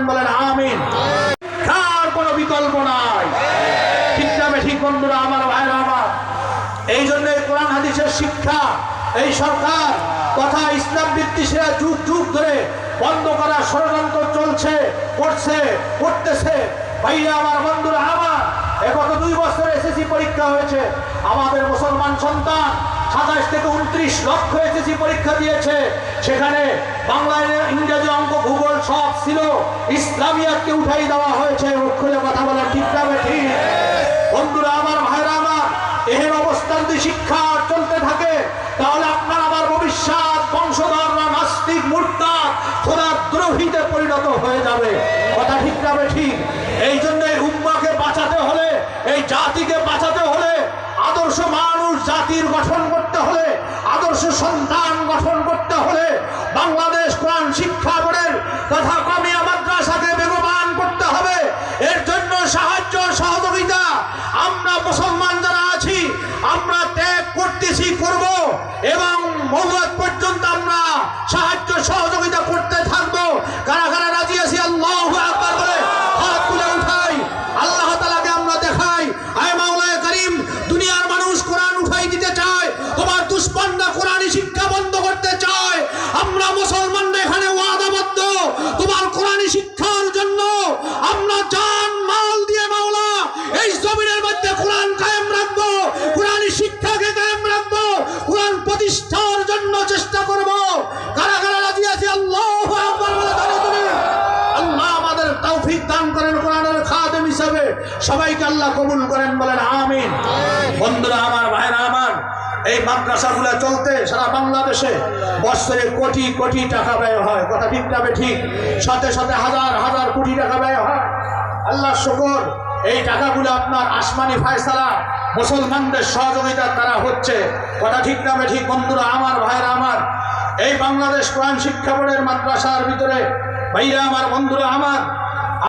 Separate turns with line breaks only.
বলেন আমিন। কার কোনো বিকল্প নাই, ঠিক না ঠিক বন্ধুরা আমার, ভাইরা আমার? এই জন্য কোরআন হাদিসের শিক্ষা এই সরকার তথা ইসলাম বিদ্বেষীরা যুগ যুগ ধরে বন্ধ করার ষড়যন্ত্র চলছে, করতেছে। ভাইয়া আমার, বন্ধুরা আমার, গত 2 বছর এসএসসি পরীক্ষা হয়েছে। আমাদের মুসলমান সন্তান 27 থেকে 29 লক্ষ এসএসসি পরীক্ষা দিয়েছে। সেখানে বাংলা, ইংরেজি, অঙ্ক, ভূগোল সব ছিল, ইসলামিয়াতকে উঠাই দেওয়া হয়েছে। খুলে কথা বলা ঠিক না ঠিক? বন্ধুরা আমার, ভাইরা আমার, এর অবস্থান যদি শিক্ষা চলতে থাকে তাহলে আপনার আমার ভবিষ্যৎ বংশধররা নাস্তিক, মুরতাদ, খোদার দ্রোহীতে পরিণত হয়ে যাবে। কথা ঠিক না ঠিক? এই জন্য এই উম্মাহকে বাঁচাতে হলে, এই জাতিকে বাঁচাতে হলে, আদর্শ মানুষ জাতির গঠন করতে হলে, আদর্শ সন্তান গঠন করতে হলে বাংলাদেশ কোরআন শিক্ষা বোর্ডের তথা কমিয়া মাদ্রাসাকে বেগবান করতে হবে। এর জন্য সাহায্য সহযোগিতা আমরা মুসলমান যারা আছি আমরা ত্যাগ করতেছি, করব, এবং মওত পর্যন্ত আমরা সাহায্য সহযোগিতা করতে থাকবো। কারা কারা রাজি আছি? আল্লাহু আকবার বলে হাত তুলে উঠাই, আল্লাহ তাআলাকে আমরা দেখাই। আয় মাওলায়ে কারীম, দুনিয়ার মানুষ কোরআন উঠাই দিতে চায়, তোমার দুশমনরা কোরআনী শিক্ষা বন্ধ করতে চায়। আমরা মুসলমানরা এখানে ওয়াদাবদ্ধ, তোমার কোরআনী শিক্ষার জন্য আমরা জান মাল দিয়ে মাওলা এই জমিনের মধ্যে কোরআন কায়েম রাখবো, কোরআনী শিক্ষাকে কায়েম রাখবো, কোরআন প্রতিষ্ঠার জন্য চেষ্টা করব। কারা কারা রাজি আছে? আল্লাহু আকবার বলে দাঁড়িয়ে তুমি। আল্লাহ আমাদের তৌফিক দান করেন কোরআনের খাদেম হিসেবে। সবাইকে আল্লাহ কবুল করেন, বলেন আমিন। বন্ধুরা আমার, ভাইরা আমার, এই মাদ্রাসাগুলো চলতে সারা বাংলাদেশে বছরে কোটি কোটি টাকা ব্যয় হয়। কথা ঠিক না ঠিক? সাথে সাথে হাজার হাজার কোটি টাকা ব্যয় হয়। আল্লাহ শুকর, এই টাকাগুলো আপনার আসমানি ফায়সালা মুসলমানদের সহযোগিতার দ্বারা হচ্ছে। কথা ঠিক না ঠিক? বন্ধুরা আমার, ভাইরা আমার, এই বাংলাদেশ কোরআন শিক্ষা বোর্ডের মাদ্রাসার ভিতরে ভাইরা আমার, বন্ধুরা আমার,